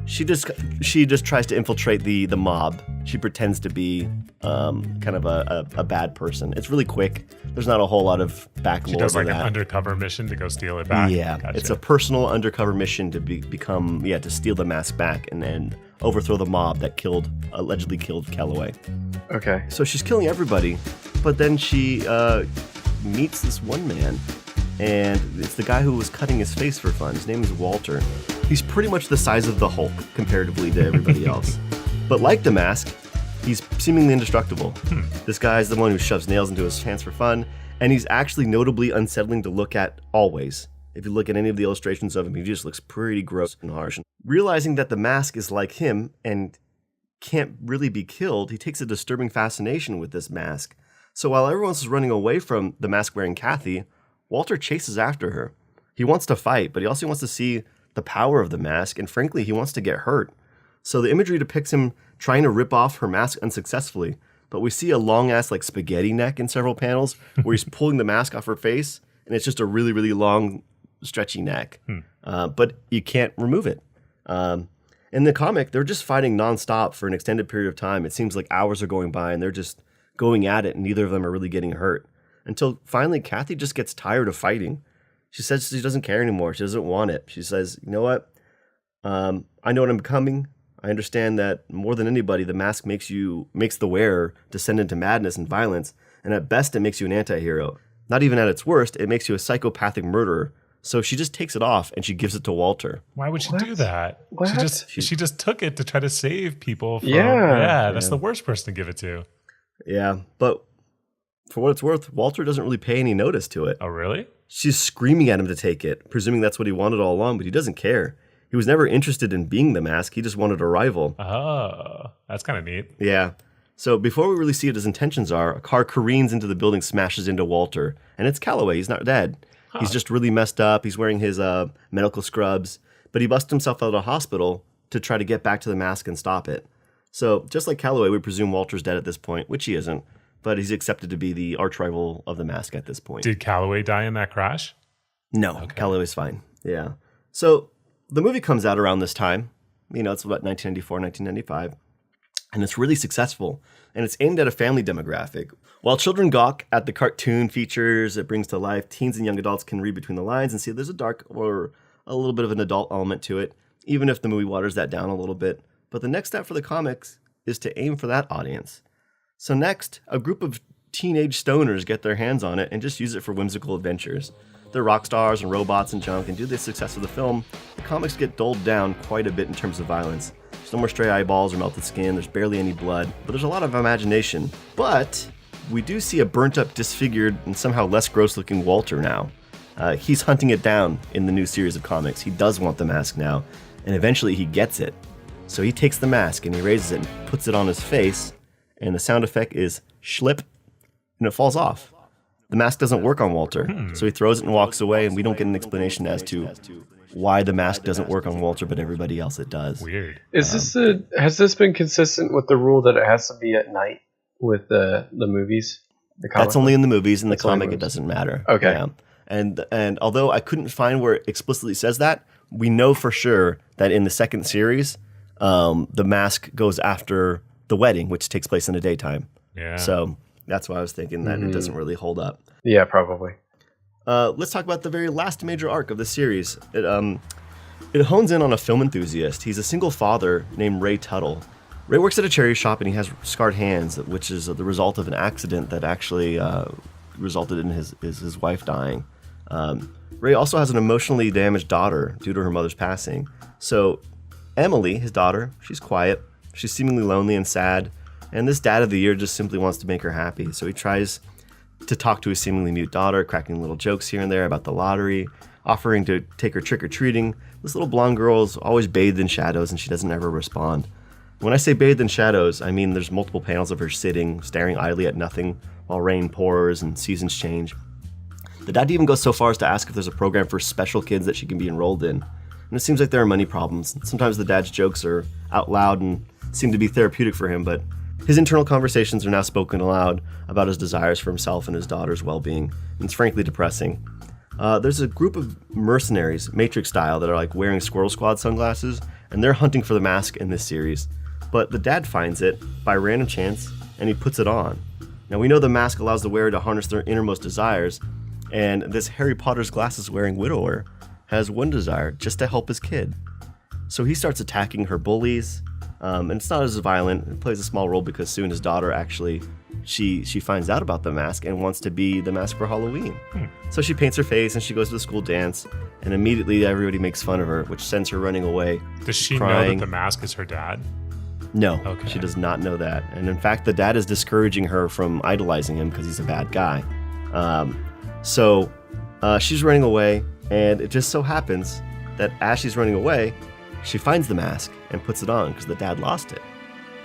A: She just tries to infiltrate the mob. She pretends to be kind of a bad person. It's really quick. There's not a whole lot of back
B: She
A: lore
B: does
A: to
B: like an
A: that.
B: undercover mission to go steal it back.
A: Yeah,
B: Gotcha.
A: it's a personal undercover mission to to steal the mask back and then overthrow the mob that allegedly killed Calloway.
C: Okay.
A: So she's killing everybody, but then she meets this one man, and it's the guy who was cutting his face for fun. His name is Walter. He's pretty much the size of the Hulk comparatively to everybody else. But like the mask, he's seemingly indestructible. This guy's the one who shoves nails into his hands for fun, and he's actually notably unsettling to look at always. If you look at any of the illustrations of him, he just looks pretty gross and harsh. Realizing that the mask is like him and can't really be killed, he takes a disturbing fascination with this mask. So while everyone else is running away from the mask-wearing Kathy, Walter chases after her. He wants to fight, but he also wants to see the power of the mask, and frankly, he wants to get hurt. So the imagery depicts him trying to rip off her mask unsuccessfully, but we see a long-ass like spaghetti neck in several panels where he's pulling the mask off her face, and it's just a really, really long, stretchy neck. But you can't remove it. In the comic, they're just fighting nonstop for an extended period of time. It seems like hours are going by, and they're just going at it, and neither of them are really getting hurt. Until finally, Kathy just gets tired of fighting. She says she doesn't care anymore. She doesn't want it. She says, you know what? I know what I'm becoming. I understand that more than anybody, the mask makes the wearer descend into madness and violence, and at best, it makes you an anti-hero. Not even at its worst, it makes you a psychopathic murderer. So she just takes it off and she gives it to Walter.
B: Why would she do that?
C: What?
B: She just took it to try to save people from that's the worst person to give it to.
A: Yeah, but for what it's worth, Walter doesn't really pay any notice to it.
B: Oh, really?
A: She's screaming at him to take it, presuming that's what he wanted all along, but he doesn't care. He was never interested in being the mask. He just wanted a rival.
B: Oh, that's kind of neat.
A: Yeah. So before we really see what his intentions are, a car careens into the building, smashes into Walter, and it's Calloway. He's not dead. He's just really messed up. He's wearing his medical scrubs, but he busts himself out of the hospital to try to get back to the mask and stop it. So just like Calloway, we presume Walter's dead at this point, which he isn't, but he's accepted to be the arch rival of the mask at this point.
B: Did Calloway die in that crash?
A: No, okay. Calloway's fine. Yeah. So the movie comes out around this time. It's about 1994, 1995. And it's really successful. And it's aimed at a family demographic. While children gawk at the cartoon features it brings to life, teens and young adults can read between the lines and see there's a dark or a little bit of an adult element to it, even if the movie waters that down a little bit. But the next step for the comics is to aim for that audience. So next, a group of teenage stoners get their hands on it and just use it for whimsical adventures. They're rock stars and robots and junk, and due to the success of the film, the comics get dulled down quite a bit in terms of violence. There's no more stray eyeballs or melted skin, there's barely any blood, but there's a lot of imagination. But we do see a burnt up, disfigured, and somehow less gross looking Walter now. He's hunting it down in the new series of comics. He does want the mask now, and eventually he gets it. So he takes the mask and he raises it and puts it on his face, and the sound effect is schlip, and it falls off. The mask doesn't work on Walter, so he throws it and walks away, and we don't get an explanation as to why the mask doesn't work on Walter, but everybody else it does.
B: Weird.
C: Has this been consistent with the rule that it has to be at night with the movies?
A: That's only in the movies. In the comic, it doesn't matter.
C: Okay.
A: Yeah. And although I couldn't find where it explicitly says that, we know for sure that in the second series, the mask goes after the wedding, which takes place in the daytime.
B: Yeah.
A: So that's why I was thinking that it doesn't really hold up.
C: Yeah, probably.
A: Let's talk about the very last major arc of the series. It hones in on a film enthusiast. He's a single father named Ray Tuttle. Ray works at a charity shop and he has scarred hands, which is the result of an accident that actually resulted in his wife dying. Ray also has an emotionally damaged daughter due to her mother's passing. So Emily, his daughter, she's quiet. She's seemingly lonely and sad. And this dad of the year just simply wants to make her happy. So he tries to talk to his seemingly mute daughter, cracking little jokes here and there about the lottery, offering to take her trick-or-treating. This little blonde girl is always bathed in shadows and she doesn't ever respond. When I say bathed in shadows, I mean there's multiple panels of her sitting, staring idly at nothing while rain pours and seasons change. The dad even goes so far as to ask if there's a program for special kids that she can be enrolled in. And it seems like there are money problems. Sometimes the dad's jokes are out loud and seem to be therapeutic for him, but his internal conversations are now spoken aloud about his desires for himself and his daughter's well-being. And it's frankly depressing. There's a group of mercenaries, Matrix style, that are like wearing Squirrel Squad sunglasses, and they're hunting for the mask in this series. But the dad finds it by random chance, and he puts it on. Now we know the mask allows the wearer to harness their innermost desires, and this Harry Potter's glasses-wearing widower has one desire, just to help his kid. So he starts attacking her bullies, and it's not as violent. It plays a small role because soon his daughter actually, she finds out about the mask and wants to be the mask for Halloween. So she paints her face and she goes to the school dance, and immediately everybody makes fun of her, which sends her running away.
B: Does she
A: crying.
B: know that the mask is her dad?
A: No,
B: Okay.
A: She does not know that. And in fact, the dad is discouraging her from idolizing him because he's a bad guy. So she's running away, and it just so happens that as she's running away, she finds the mask and puts it on because the dad lost it.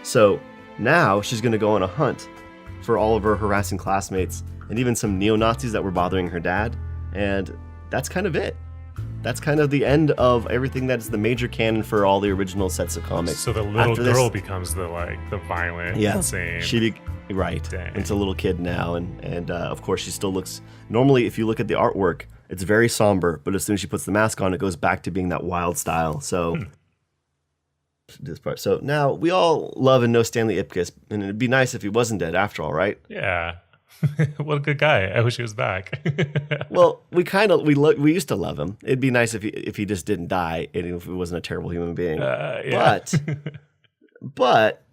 A: So now she's going to go on a hunt for all of her harassing classmates and even some neo-Nazis that were bothering her dad. And that's kind of it. That's kind of the end of everything that's the major canon for all the original sets of comics.
B: So the little
A: After
B: girl
A: this,
B: becomes the violent,
A: yeah,
B: insane.
A: Right.
B: Dang.
A: It's a little kid now, and of course she still looks. Normally, if you look at the artwork, it's very somber, but as soon as she puts the mask on, it goes back to being that wild style. So this part. So now we all love and know Stanley Ipkiss, and it'd be nice if he wasn't dead after all, right?
B: Yeah. What a good guy. I wish he was back.
A: Well, we used to love him. It'd be nice if he just didn't die, and if he wasn't a terrible human being.
B: Yeah.
A: But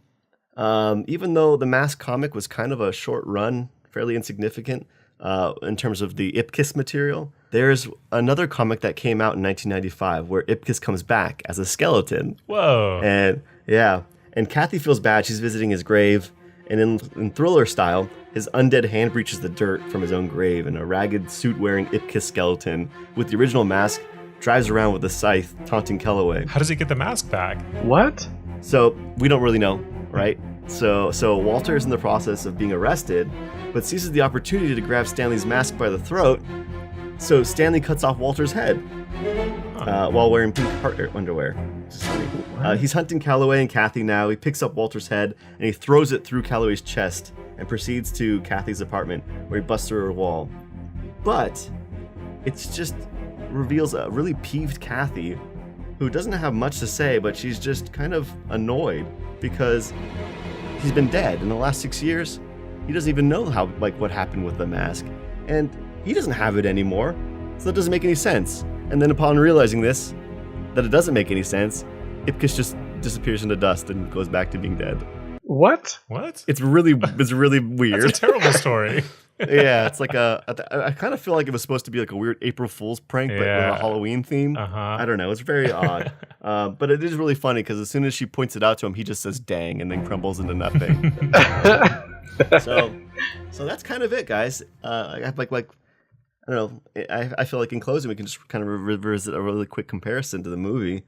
A: even though the Mask comic was kind of a short run, fairly insignificant in terms of the Ipkiss material, there's another comic that came out in 1995 where Ipkiss comes back as a skeleton.
B: Whoa.
A: And Kathy feels bad. She's visiting his grave, and in Thriller style, his undead hand breaches the dirt from his own grave, and a ragged suit-wearing Ipkiss skeleton with the original mask drives around with a scythe, taunting Calloway.
B: How does he get the mask back?
C: What?
A: So we don't really know, right? So Walter is in the process of being arrested, but seizes the opportunity to grab Stanley's mask by the throat. So Stanley cuts off Walter's head. while wearing pink heart underwear. He's hunting Calloway and Kathy now. He picks up Walter's head and he throws it through Calloway's chest and proceeds to Kathy's apartment where he busts through her wall. But it's just reveals a really peeved Kathy who doesn't have much to say, but she's just kind of annoyed because he's been dead in the last 6 years. He doesn't even know what happened with the mask, and he doesn't have it anymore, so that doesn't make any sense. And then upon realizing this, that it doesn't make any sense, Ipkiss just disappears into dust and goes back to being dead.
C: What?
A: It's really weird.
B: That's a terrible story.
A: Yeah, it's like I kind of feel like it was supposed to be like a weird April Fool's prank, but with a Halloween theme. I don't know. It's very odd. But it is really funny because as soon as she points it out to him, he just says "dang" and then crumbles into nothing. So that's kind of it, guys. I don't know. I feel like in closing we can just kind of revisit a really quick comparison to the movie.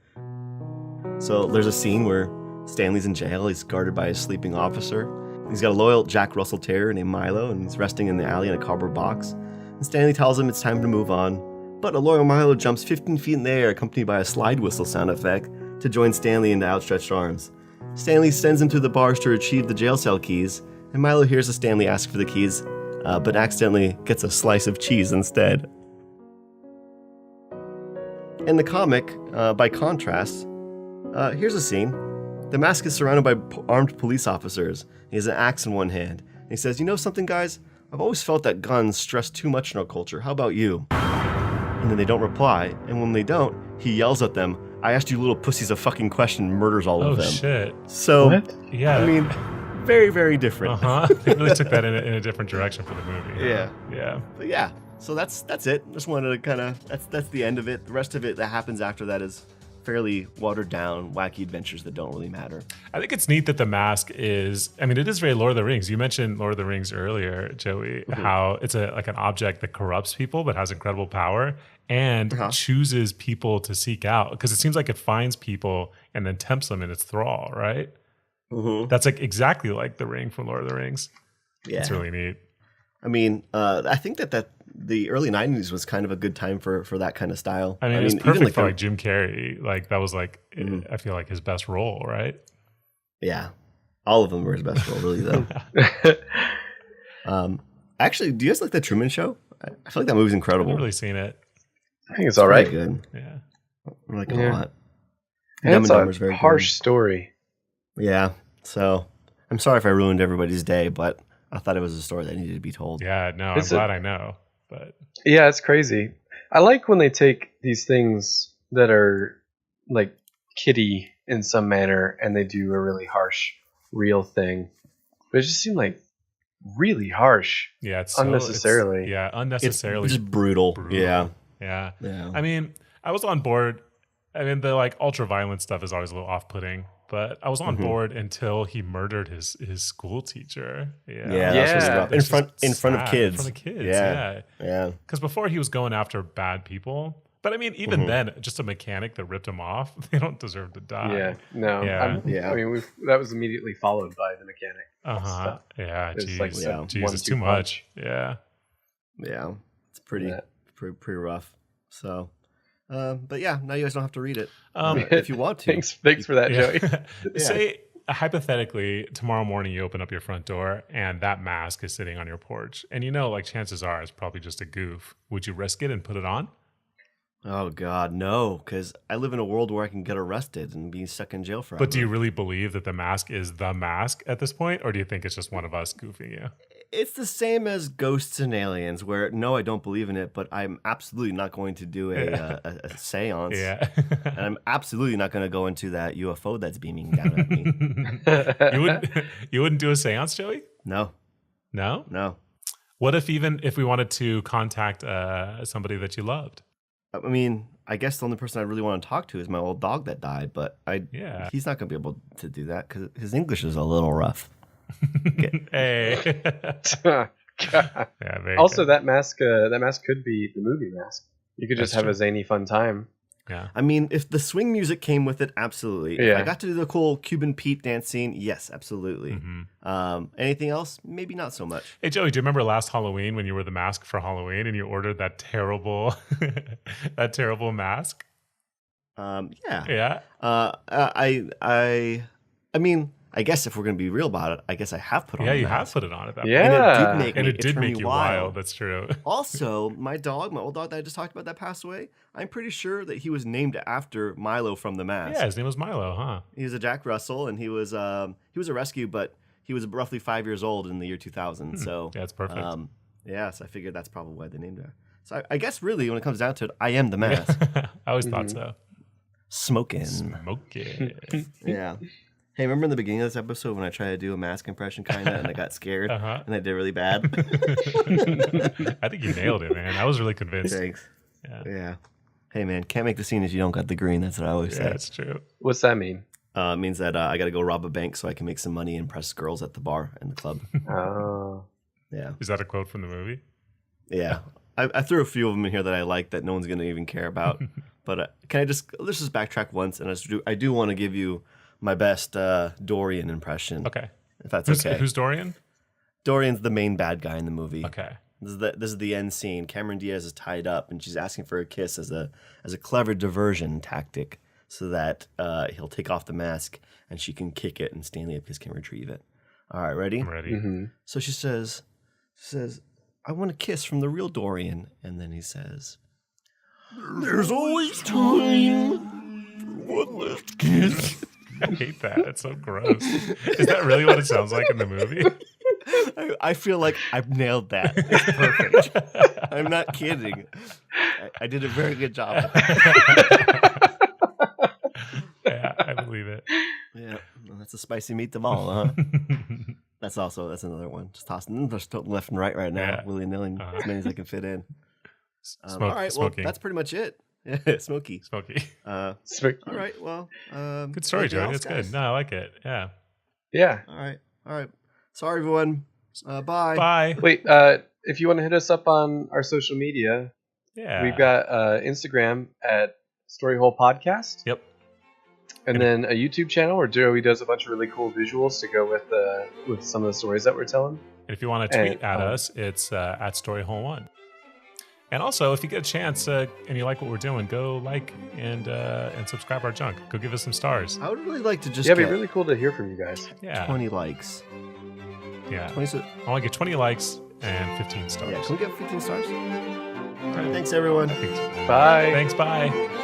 A: So there's a scene where Stanley's in jail. He's guarded by a sleeping officer. He's got a loyal Jack Russell Terrier named Milo, and he's resting in the alley in a cardboard box. And Stanley tells him it's time to move on, but a loyal Milo jumps 15 feet in the air, accompanied by a slide whistle sound effect, to join Stanley in the outstretched arms. Stanley sends him to the bars to retrieve the jail cell keys, and Milo hears Stanley ask for the keys, but accidentally gets a slice of cheese instead. In the comic, by contrast, here's a scene. The mask is surrounded by armed police officers. He has an axe in one hand. And he says, "You know something, guys? I've always felt that guns stress too much in our culture. How about you?" And then they don't reply. And when they don't, he yells at them, "I asked you little pussies a fucking question," and murders all of them.
B: Oh, shit.
A: So,
C: what?
B: Yeah.
A: I mean, very, very different.
B: They really took that in a different direction for the movie.
A: Yeah.
B: Yeah.
A: But yeah, so that's it. Just wanted to kind of, that's the end of it. The rest of it that happens after that is fairly watered down, wacky adventures that don't really matter.
B: I think it's neat that the mask is, it is very Lord of the Rings. You mentioned Lord of the Rings earlier, Joey, how it's like an object that corrupts people but has incredible power and chooses people to seek out, because it seems like it finds people and then tempts them in its thrall, right? That's like exactly like the ring from Lord of the Rings. Yeah. It's really neat.
A: I mean, I think that the early 90s was kind of a good time for that kind of style.
B: It was perfect for like Jim Carrey. Like that was like, I feel like his best role, right?
A: Yeah. All of them were his best role, really, though. Actually, do you guys like The Truman Show? I feel like that movie's incredible.
B: I've never really seen it.
C: I think it's all right.
A: Good.
B: Yeah.
A: I like it a lot.
C: And it's a harsh story.
A: Yeah. So I'm sorry if I ruined everybody's day, but I thought it was a story that needed to be told.
B: Yeah, no, I'm glad I know. But
C: yeah, it's crazy. I like when they take these things that are like kiddie in some manner and they do a really harsh, real thing. But it just seemed like really harsh.
B: Yeah, it's
C: unnecessarily.
B: Unnecessarily.
A: It's just brutal. Yeah.
B: Yeah. I was on board. The like ultra violent stuff is always a little off-putting, but I was on board until he murdered his school teacher.
A: Yeah. That's rough. In front of kids.
B: In front of kids. Yeah. Because before he was going after bad people, but even then, just a mechanic that ripped him off, they don't deserve to die.
C: Yeah. No. Yeah. That was immediately followed by the mechanic.
B: Yeah. Jeez.
C: Like,
B: Jesus, too much. Yeah.
A: Yeah. It's pretty rough. So. But yeah, now you guys don't have to read it if you want to.
C: Thanks for that, Joey.
B: Say, hypothetically, tomorrow morning you open up your front door and that mask is sitting on your porch. And chances are it's probably just a goof. Would you risk it and put it on?
A: Oh, God, no. Because I live in a world where I can get arrested and be stuck in jail forever.
B: But do you really believe that the mask is the mask at this point? Or do you think it's just one of us goofing you?
A: It's the same as ghosts and aliens, where no, I don't believe in it, but I'm absolutely not going to do a seance.
B: Yeah.
A: And I'm absolutely not going to go into that UFO that's beaming down at
B: me. You wouldn't do a seance, Joey?
A: No.
B: No? What if we wanted to contact somebody that you loved?
A: I guess the only person I really want to talk to is my old dog that died, but he's not going to be able to do that because his English is a little rough.
B: Hey.
C: Also, that mask could be the movie mask. You could just have a zany fun time.
B: Yeah.
A: If the swing music came with it, absolutely.
C: Yeah.
A: If I got to do the cool Cuban Pete dance scene, yes, absolutely. Anything else? Maybe not so much.
B: Hey, Joey, do you remember last Halloween when you were the mask for Halloween and you ordered that terrible mask?
A: Yeah.
B: Yeah.
A: I mean, I guess if we're gonna be real about it, I guess I have put on.
B: Yeah,
A: the
B: you
A: mask.
B: have put it on at that point.
C: Yeah.
A: And it did make
B: And
A: me.
B: it did
A: turned
B: make
A: me
B: you wild. That's true.
A: Also, my old dog that I just talked about that passed away, I'm pretty sure that he was named after Milo from The Mask.
B: Yeah, his name was Milo, huh?
A: He was a Jack Russell, and he was a rescue, but he was roughly 5 years old in the year 2000. So
B: Yeah, it's perfect.
A: so I figured that's probably why they named her. So I guess really, when it comes down to it, I am The Mask.
B: I always thought so.
A: Smoking.
B: Smoking.
A: Yeah. Hey, remember in the beginning of this episode when I tried to do a mask impression, kind of, and I got scared,
B: Uh-huh.
A: and I did really bad?
B: I think you nailed it, man. I was really convinced.
A: Thanks.
B: Yeah.
A: Hey, man, can't make the scene if you don't got the green. That's what I always
B: Yeah,
A: say.
B: that's true.
C: What's that mean?
A: It means that I got to go rob a bank so I can make some money and impress girls at the bar and the club.
C: Oh.
A: Yeah.
B: Is that a quote from the movie?
A: Yeah. I threw a few of them in here that I like that no one's going to even care about. But let's just backtrack once, and I do want to give you my best Dorian impression.
B: Okay.
A: If that's okay.
B: Who's Dorian?
A: Dorian's the main bad guy in the movie.
B: Okay.
A: This is the end scene. Cameron Diaz is tied up, and she's asking for a kiss as a clever diversion tactic, so that he'll take off the mask and she can kick it, and Stanley Ipkiss can retrieve it. All right, ready?
B: I'm ready.
C: Mm-hmm.
A: So she says, "I want a kiss from the real Dorian," and then he says, "There's always time for one last kiss."
B: I hate that. It's so gross. Is that really what it sounds like in the movie?
A: I feel like I've nailed that. It's perfect. I'm not kidding. I did a very good job.
B: Yeah, I believe it.
A: Yeah, well, that's a spicy meatball, huh? That's another one. Just tossing just left and right now,
B: Yeah.
A: willy-nilly, as many as I can fit in.
B: Smoke,
A: all right,
B: smoking.
A: well, that's pretty much it. Yeah, smoky.
B: Smoky.
A: All right, well,
B: Good story,
A: anything
B: Joey.
A: else,
B: That's
A: guys?
B: good. No, I like it. Yeah.
C: Yeah.
A: All right. Sorry, everyone. Bye.
B: Bye.
C: Wait, if you want to hit us up on our social media,
B: Yeah.
C: we've got Instagram at Storyhole Podcast.
B: Yep.
C: And then a YouTube channel where Joey does a bunch of really cool visuals to go with some of the stories that we're telling.
B: And if you want to tweet
C: And,
B: at us, it's at Storyhole1. And also, if you get a chance and you like what we're doing, go like and subscribe our junk. Go give us some stars.
A: I would really like to just
C: Yeah, it'd
A: get
C: be really cool to hear from you guys.
B: Yeah.
A: 20 likes.
B: Yeah.
A: 20,
B: I want to get 20 likes and 15 stars.
A: yeah, can we get 15 stars? All right, thanks, everyone.
B: I think so.
C: Bye.
B: Thanks. Bye.